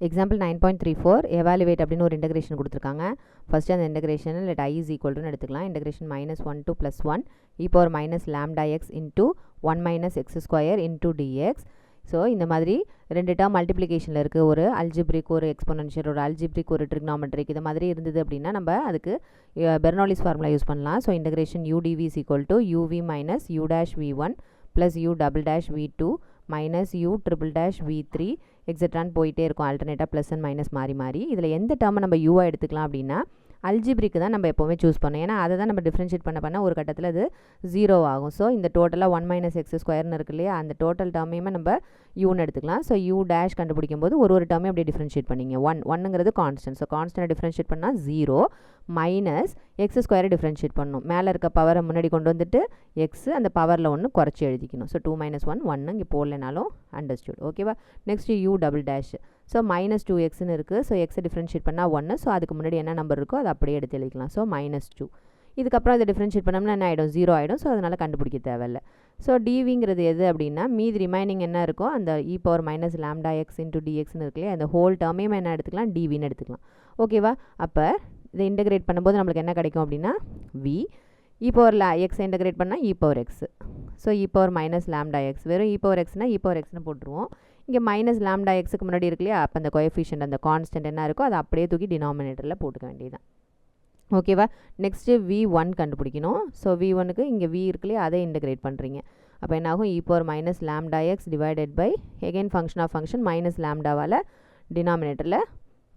Example 9.34 evaluate அப்படின்னு ஒரு integration கொடுத்துருக்காங்க. ஃபஸ்ட்டு அந்த இன்டகிரேஷன் லெட் ஐ இஸ் ஈக்குவல்டுன்னு எடுத்துக்கலாம். Integration -1 to +1 e power minus lambda x into 1 minus x square into dx. So இந்த மாதிரி ரெண்டு டேர்ம் மல்டிப்ளிகேஷனில் இருக்குது. ஒரு அல்ஜிப்ரிக், ஒரு எக்ஸ்போனன்ஷியல், ஒரு அல்ஜிப்ரிக், ஒரு ட்ரிக்னாமெட்ரிக். இது மாதிரி இருந்தது அப்படின்னா நம்ம அதுக்கு பெர்னோலிஸ் ஃபார்முலா யூஸ் பண்ணலாம். So integration udv is equal to uv minus u dash v1 plus u double dash v2 minus u triple dash v3 எக்ஸெட்ரான்னு போயிட்டே இருக்கும். ஆல்டர்னேட்டாக ப்ளஸ் அண்ட் மைனஸ் மாறி மாறி. இதில் எந்த டேர்மை நம்ம யூவாக எடுத்துக்கலாம் அப்படின்னா அல்ஜிப்ரிக்கு தான் நம்ம எப்போவுமே சூஸ் பண்ணோம். ஏன்னா அதை தான் நம்ம டிஃப்ரென்ஷியேட் பண்ண ஒரு கட்டத்தில் அது 0 ஆகும். ஸோ இந்த டோட்டலாக 1 minus x ஸ்கொயர்னு இருக்கு இல்லையா, அந்த டோட்டல் டேர்மையுமே நம்ம யூன்னு எடுத்துக்கலாம். ஸோ யூ டேஷ் கண்டுபிடிக்கும் போது ஒரு டேர்மையும் அப்படியே டிஃப்ரென்ஷியேட் பண்ணிங்க. ஒன்னுங்கிறது கான்ஸ்டன்ட். ஸோ கான்ஸ்டன்ட் டிஃப்ரென்ஷியேட் பண்ணால் 0 மைனஸ் எக்ஸ் ஸ்கொயரை டிஃப்ரென்ஷியேட் பண்ணணும். மேலே இருக்க பவரை முன்னாடி கொண்டு வந்துட்டு எக்ஸ் அந்த பவரில் ஒன்று குறைச்சி எழுதிக்கணும். ஸோ 2 minus 1 1 இங்கே போடலைனாலும் அண்டர்ஸ்டுட். ஓகேவா. Next U double dash. So -2xன்னு இருக்குது. ஸோ எக்ஸை டிஃப்ரென்ஷியேட் பண்ணால் 1. ஸோ அதுக்கு முன்னாடி என்ன நம்பர் இருக்கோ அதை அப்படியே எடுத்து எழுதிக்கலாம். ஸோ -2. இதுக்கப்புறம் அதை டிஃப்ரென்ஷியேட் பண்ணோம்னா என்ன ஆகிடும், 0 ஆகிடும். ஸோ அதனால் கண்டுபிடிக்க தேவையில்லை. ஸோ டிவிங்கிறது எது அப்படின்னா மீதி ரிமைனிங் என்ன இருக்கோ அந்த e power minus lambda x into dxன்னு இருக்கு இல்லையா, அந்த ஹோல் டேர்மையும் என்ன எடுத்துக்கலாம், டிவின்னு எடுத்துக்கலாம். ஓகேவா. அப்போ இதை இன்டகிரேட் பண்ணும்போது நம்மளுக்கு என்ன கிடைக்கும் அப்படின்னா v e power x integrate பண்ணால் e power x. So e power minus lambda x வெறும் e power xனா e power xன்னு போட்டுருவோம். இங்கே மைனஸ் லாம்டா எக்ஸுக்கு முன்னாடி இருக்கு இல்லையா, அப்போ அந்த கோஎஃபிஷியன்ட் அந்த கான்ஸ்டன்ட் என்ன இருக்கோ அதை அப்படியே தூக்கி டினாமினேட்டரில் போட்டுக்க வேண்டியதான். ஓகேவா. நெக்ஸ்ட்டு v1 கண்டுபிடிக்கணும். ஸோ v1க்கு இங்கே v இருக்கு இல்லையா, அதை இன்டகிரேட் பண்ணுறீங்க. அப்போ என்ன ஆகும், e power minus lambda x divided by again function of function minus லாம்டாவால் டினாமினேட்டரில்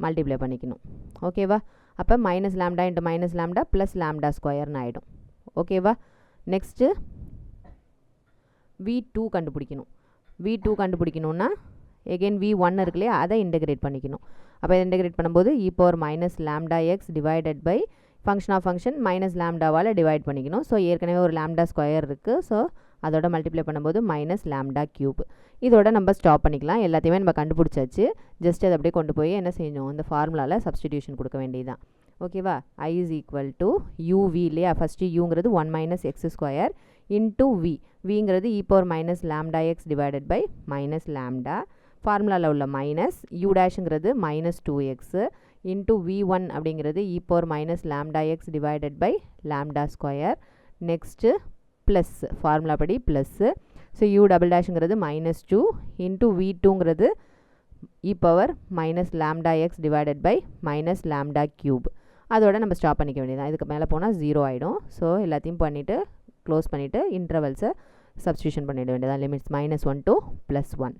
மல்டிப்ளை பண்ணிக்கணும். ஓகேவா. அப்போ minus lambda into minus lambda plus lambda ஸ்கொயர்னு ஆகிடும். ஓகேவா. நெக்ஸ்ட்டு v2 கண்டுபிடிக்கணும். v2 கண்டுபிடிக்கணும்னா எகெயின் v1 இருக்கு இல்லையா, அதை இன்டகிரேட் பண்ணிக்கணும். அப்போ இதை இன்டகிரேட் பண்ணும்போது e power minus lambda x divided by function of function minus லாம்டாவால் டிவைட் பண்ணிக்கணும். ஸோ ஏற்கனவே ஒரு லாம்டா ஸ்கொயர் இருக்குது. ஸோ அதோட மல்டிப்ளை பண்ணும்போது மைனஸ் லாம்டா க்யூப். இதோட நம்ம ஸ்டாப் பண்ணிக்கலாம். எல்லாத்தையுமே நம்ம கண்டுபிடிச்சாச்சு. ஜஸ்ட் அதை அப்படியே கொண்டு போய் என்ன செய்யணும், இந்த ஃபார்முலாவில் சப்ஸ்டிடியூஷன் கொடுக்க வேண்டியதுதான். ஓகேவா. i is equal to uv இல்லையா, ஃபஸ்ட்டு யூங்கிறது 1 minus x square into v. விங்கிறது e power minus lambda x divided by minus lambda. ஃபார்முலாவில் உள்ள minus u டேஷுங்கிறது -2x into v1 அப்படிங்கிறது e power minus lambda x divided by lambda square. Next plus formula படி plus. So u double டேஷுங்கிறது -2 into v2ங்கிறது e power minus lambda x divided by minus lambda cube. அதோட நம்ம stop பண்ணிக்க வேண்டியதான். இதுக்கு மேலே போனால் 0 ஆகிடும். ஸோ எல்லாத்தையும் பண்ணிவிட்டு க்ளோஸ் பண்ணிவிட்டு இன்டர்வல்ஸை சப்ஸ்டியூஷன் பண்ணிட வேண்டியதான். Limits -1 to +1.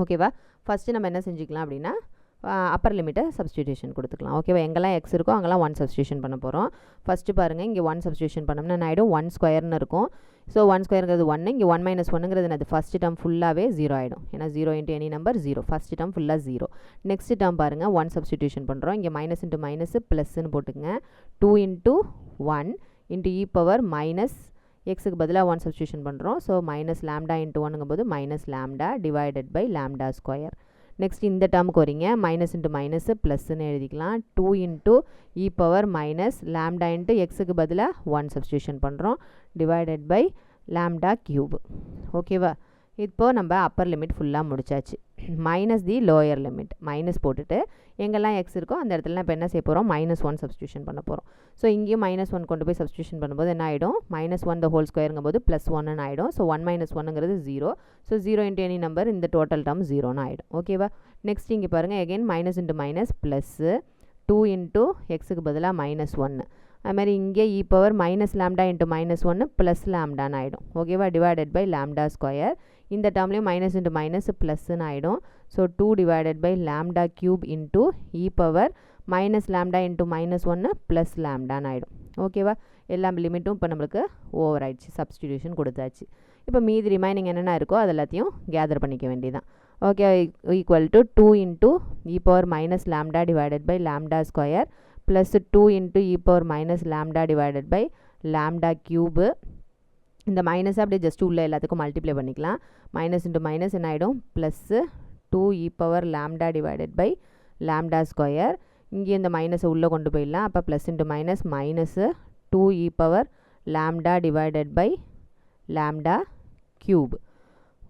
ஓகேவா. ஃபஸ்ட்டு நம்ம என்ன செஞ்சுக்கலாம் அப்படின்னா அப்பர் லிமிட்டை சப்ஸ்டியூஷன் கொடுத்துக்கலாம். ஓகேவா. எங்கெல்லாம் எக்ஸ் இருக்கோ அங்கெல்லாம் 1 சப்ஸ்டியூஷன் பண்ண போகிறோம். ஃபஸ்ட்டு பாருங்கள், இங்கே 1 சப்ஸ்டியூஷன் பண்ணோம்னா என்ன ஆகிடும், 1 ஸ்கொயர்னு இருக்கும். ஸோ 1 ஸ்கொயருங்கிறது 1. இங்கே 1 minus 1ங்கிறது அது ஃபஸ்ட்டு டேர்ம் ஃபுல்லாகவே 0 ஆகிடும். ஏன்னா 0 into any number 0. First term ஃபுல்லாக 0. நெக்ஸ்ட் டேர்ம் பாருங்கள், 1 சப்ஸ்டியூஷன் பண்ணுறோம். இங்கே மைனஸ் இன்ட்டு மைனஸ் ப்ளஸ்ன்னு போட்டுங்க. 2 into 1 into e power minus எக்ஸுக்கு பதிலாக 1 சப்ஸ்டியூஷன் பண்ணுறோம். ஸோ மைனஸ் லாம்டா இன்ட்டு 1ங்கும் போது minus lambda divided by lambda square. Next இந்த டேர்முக்கு வரீங்க, மைனஸ் இன்ட்டு மைனஸ் ப்ளஸ்ன்னு எழுதிக்கலாம். 2 into e power minus lambda into எக்ஸுக்கு பதிலாக 1 சப்ஸ்டியூஷன் பண்ணுறோம் டிவைடட் பை லாம்டா க்யூப். ஓகேவா. இப்போது நம்ம அப்பர் லிமிட் ஃபுல்லாக முடிச்சாச்சு. மைனஸ் தி லோயர் லிமிட் மைனஸ் போட்டுட்டு எங்கெல்லாம் எக்ஸ் இருக்கோ அந்த இடத்துல இப்போ என்ன செய்ய போகிறோம், -1 சப்ஸ்டியூஷன் பண்ண போகிறோம். ஸோ இங்கேயும் -1 கொண்டு போய் சப்ஸ்டியூஷன் பண்ணும்போது என்ன ஆகிடும், -1 the whole squareங்கும் போது +1 ஆகிடும். So 1 minus 1ங்கிறது 0. So 0 into any number இந்த டோட்டல் டேர்ம் 0ன்னு ஆகிடும். ஓகேவா. நெக்ஸ்ட் இங்கே பாருங்கள், again minus into minus plus 2 into எக்ஸுக்கு பதிலாக -1. அதுமாதிரி இங்கே e power minus lambda into -1 plus லாம்டான்னு ஆகிடும். ஓகேவா. Divided by lambda square. இந்த டேர்ம்லேயும் மைனஸ் இன்ட்டு மைனஸ் ப்ளஸ்ன்னு ஆகிடும். So 2 divided by lambda cube into e power minus lambda into -1 plus லாம்டான்னு ஆகிடும். ஓகேவா. எல்லா லிமிட்டும் இப்போ நம்மளுக்கு ஓவர் ஆயிடுச்சு. சப்ஸ்டிடியூஷன் கொடுத்தாச்சு. இப்போ மீதி ரிமைனிங் என்னென்ன இருக்கோ அது எல்லாத்தையும் கேதர் பண்ணிக்க வேண்டியதான். Okay. Equal to 2 into e power minus lambda divided by lambda square plus 2 into e power minus lambda divided by lambda cube. இந்த மைனஸை அப்படியே ஜஸ்ட் உள்ள எல்லாத்துக்கும் மல்டிப்ளை பண்ணிக்கலாம். மைனஸ் இன்ட்டு மைனஸ் என்ன ஆகிடும், plus 2 e power lambda divided by lambda square. இங்கே இந்த மைனஸை உள்ளே கொண்டு போயிடலாம். அப்போ plus into minus minus 2 e power lambda divided by lambda cube.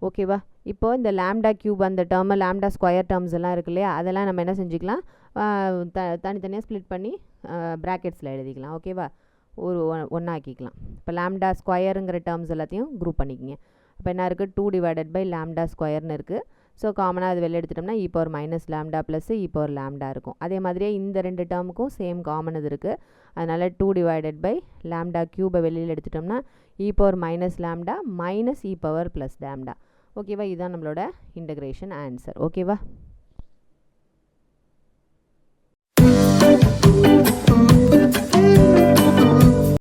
ஓகேவா. இப்போ இந்த லாம்டா கியூப் அந்த டேர்மு லாம்டா ஸ்கொயர் டேர்ம்ஸ் எல்லாம் இருக்கு இல்லையா, அதெல்லாம் நம்ம என்ன செஞ்சுக்கலாம், தனித்தனியாக ஸ்ப்ளிட் பண்ணி ப்ராக்கெட்ஸில் எழுதிக்கலாம். ஓகேவா, ஒரு ஒன்றாக்கிக்கலாம். இப்போ லாம்டா ஸ்கொயருங்கிற டேர்ம்ஸ் எல்லாத்தையும் குரூப் பண்ணிக்கிங்க. அப்போ என்ன இருக்குது, 2 டிவைடட் பை லாம்டா ஸ்கொயர்னு இருக்குது. ஸோ காமனாக அது வெளில எடுத்துட்டோம்னா e power minus lambda plus e power lambda இருக்கும். அதே மாதிரியே இந்த ரெண்டு டேர்முக்கும் சேம் காமன் இது இருக்குது. அதனால் 2 டிவைடட் பை லாம்டா க்யூபை வெளியில் எடுத்துட்டோம்னா e power minus lambda minus e power plus lambda. ஓகேவா, இதுதான் நம்மளோட இன்டகிரேஷன் ஆன்சர். ஓகேவா.